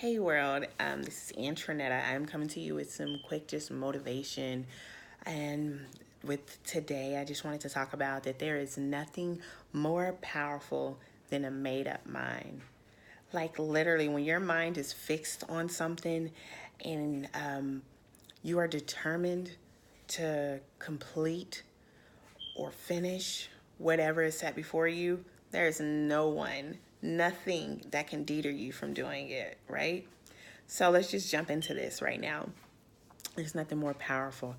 Hey world, this is Antronetta. I'm coming to you with some quick just motivation. And with today, I just wanted to talk about that there is nothing more powerful than a made up mind. Like literally, when your mind is fixed on something and you are determined to complete or finish whatever is set before you, there is no one, nothing that can deter you from doing it, right? So let's just jump into this right now. There's nothing more powerful.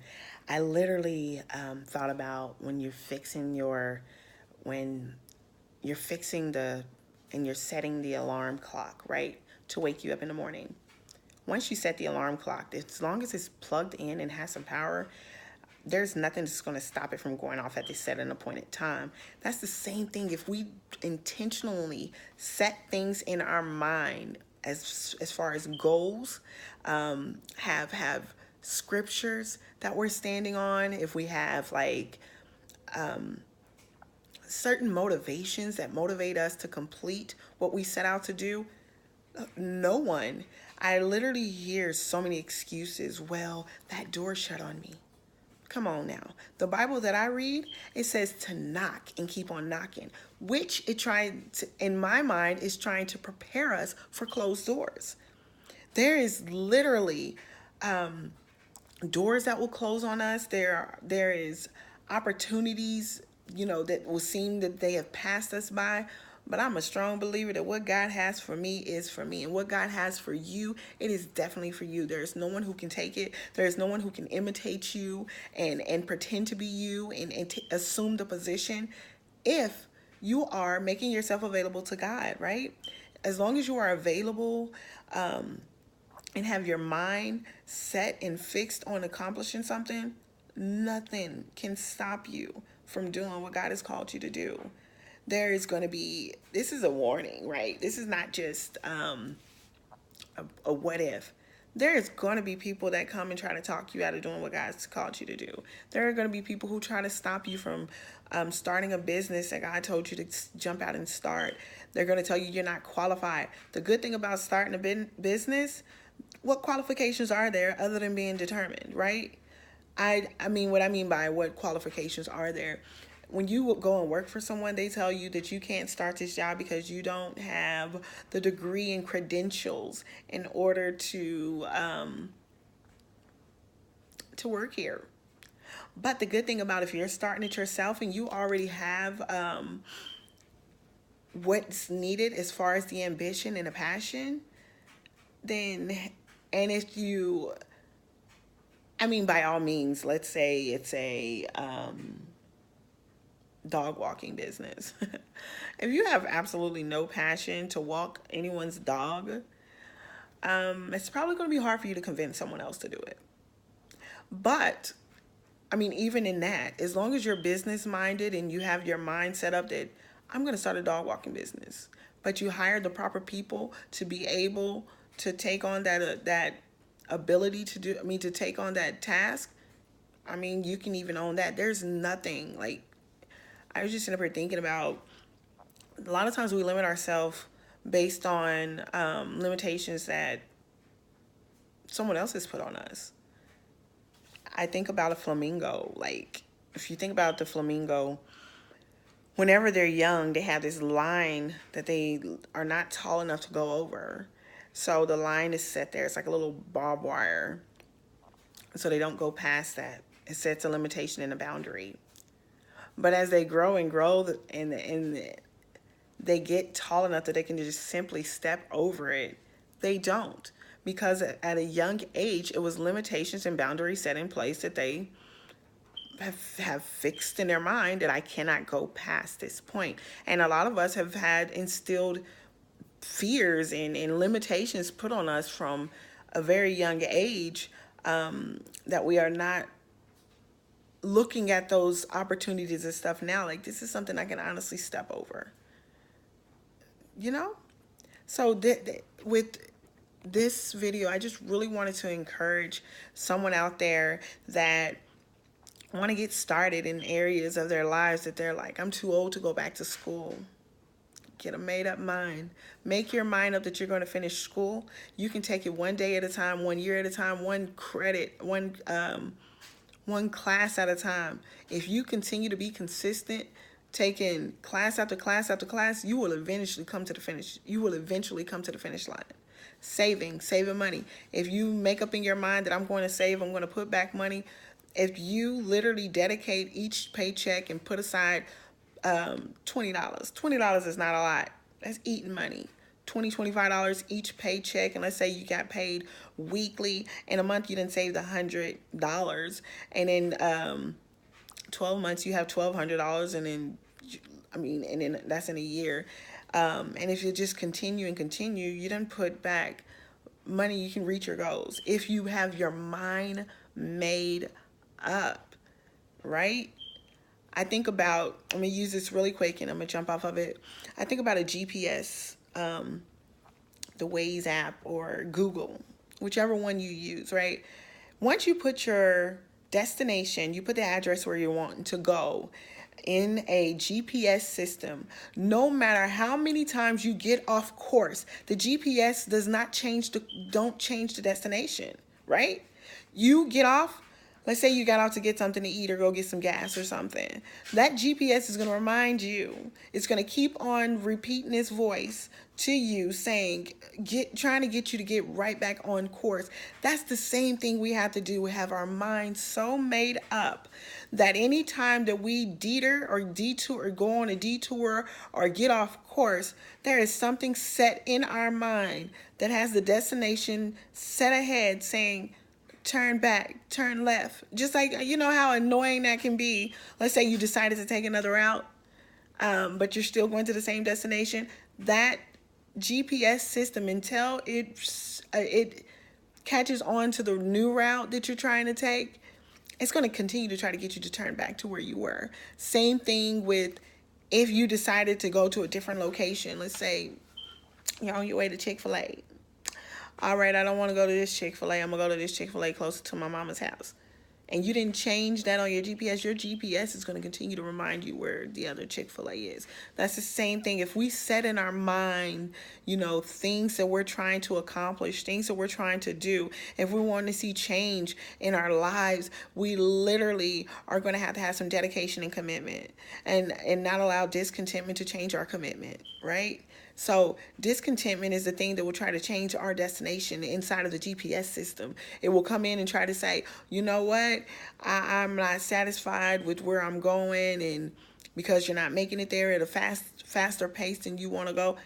I literally thought about when you're fixing and you're setting the alarm clock, right? To wake you up in the morning. Once you set the alarm clock, as long as it's plugged in and has some power, there's nothing that's going to stop it from going off at the set and appointed time. That's the same thing if we intentionally set things in our mind as far as goals, have scriptures that we're standing on. If we have like certain motivations that motivate us to complete what we set out to do, no one. I literally hear so many excuses. Well, that door shut on me. Come on now. The Bible that I read, it says to knock and keep on knocking, which it tried to, in my mind, is trying to prepare us for closed doors. There is literally doors that will close on us. There is opportunities, that will seem that they have passed us by. But I'm a strong believer that what God has for me is for me. And what God has for you, it is definitely for you. There is no one who can take it. There is no one who can imitate you and pretend to be you and assume the position if you are making yourself available to God, right? As long as you are available, and have your mind set and fixed on accomplishing something, nothing can stop you from doing what God has called you to do. There is going to be, this is a warning, right? This is not just a what if. There is going to be people that come and try to talk you out of doing what God's called you to do. There are going to be people who try to stop you from starting a business that God told you to jump out and start. They're going to tell you you're not qualified. The good thing about starting a business, what qualifications are there other than being determined, right? I mean, what I mean by what qualifications are there? When you go and work for someone, they tell you that you can't start this job because you don't have the degree and credentials in order to work here. But the good thing about if you're starting it yourself and you already have what's needed as far as the ambition and the passion, then, and if you, I mean, by all means, let's say it's a dog walking business. If you have absolutely no passion to walk anyone's dog, it's probably going to be hard for you to convince someone else to do it. But I mean, even in that, as long as you're business minded and you have your mind set up that I'm going to start a dog walking business, but you hire the proper people to be able to take on that ability to do, I mean, to take on that task. I mean, you can even own that. There's nothing like, I was just sitting up here thinking about a lot of times we limit ourselves based on limitations that someone else has put on us. I think about a flamingo. Like, if you think about the flamingo, whenever they're young, they have this line that they are not tall enough to go over. So the line is set there. It's like a little barbed wire. So they don't go past that. It sets a limitation and a boundary. But as they grow and grow and they get tall enough that they can just simply step over it, they don't. Because at a young age, it was limitations and boundaries set in place that they have fixed in their mind that I cannot go past this point. And a lot of us have had instilled fears and limitations put on us from a very young age, that we are not looking at those opportunities and stuff now. Like, this is something I can honestly step over, you know? So with this video, I just really wanted to encourage someone out there that want to get started in areas of their lives that they're like, I'm too old to go back to school. Get a made up mind. Make your mind up that you're going to finish school. You can take it one day at a time, 1 year at a time, one credit, one class at a time. If you continue to be consistent, taking class after class after class, you will eventually come to the finish. You will eventually come to the finish line. Saving money. If you make up in your mind that I'm going to save, I'm going to put back money. If you literally dedicate each paycheck and put aside $20. $20 is not a lot. That's eating money. $25 each paycheck, and let's say you got paid weekly. In a month, you didn't save $100, and in 12 months, you have $1,200, and then that's in a year. And if you just continue and continue, you don't put back money. You can reach your goals if you have your mind made up, right? I think about, I'm going to use this really quick and I'm going to jump off of it. I think about a GPS, the Waze app or Google, whichever one you use, right? Once you put your destination, you put the address where you're wanting to go in a GPS system, no matter how many times you get off course, the GPS does not don't change the destination, right? You get off. Let's say you got out to get something to eat or go get some gas or something. That GPS is going to remind you. It's going to keep on repeating its voice to you saying, trying to get you to get right back on course. That's the same thing we have to do. We have our minds so made up that anytime that we detour or go on a detour or get off course, there is something set in our mind that has the destination set ahead saying, turn back, turn left. Just like, you know how annoying that can be. Let's say you decided to take another route, but you're still going to the same destination. That GPS system, until it catches on to the new route that you're trying to take, it's going to continue to try to get you to turn back to where you were. Same thing with if you decided to go to a different location. Let's say you're on your way to Chick-fil-A. All right, I don't want to go to this Chick-fil-A. I'm going to go to this Chick-fil-A closer to my mama's house. And you didn't change that on your GPS. Your GPS is going to continue to remind you where the other Chick-fil-A is. That's the same thing. If we set in our mind, things that we're trying to accomplish, things that we're trying to do, if we want to see change in our lives, we literally are going to have some dedication and commitment, and not allow discontentment to change our commitment, right? So discontentment is the thing that will try to change our destination inside of the GPS system. It will come in and try to say, you know what, I'm not satisfied with where I'm going, and because you're not making it there at a faster pace than you want to go,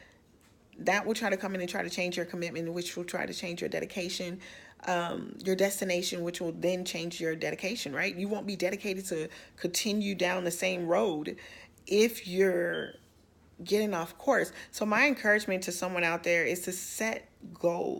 that will try to come in and try to change your commitment, which will try to change your dedication, your destination, which will then change your dedication, right? You won't be dedicated to continue down the same road if you're getting off course. So my encouragement to someone out there is to set goals.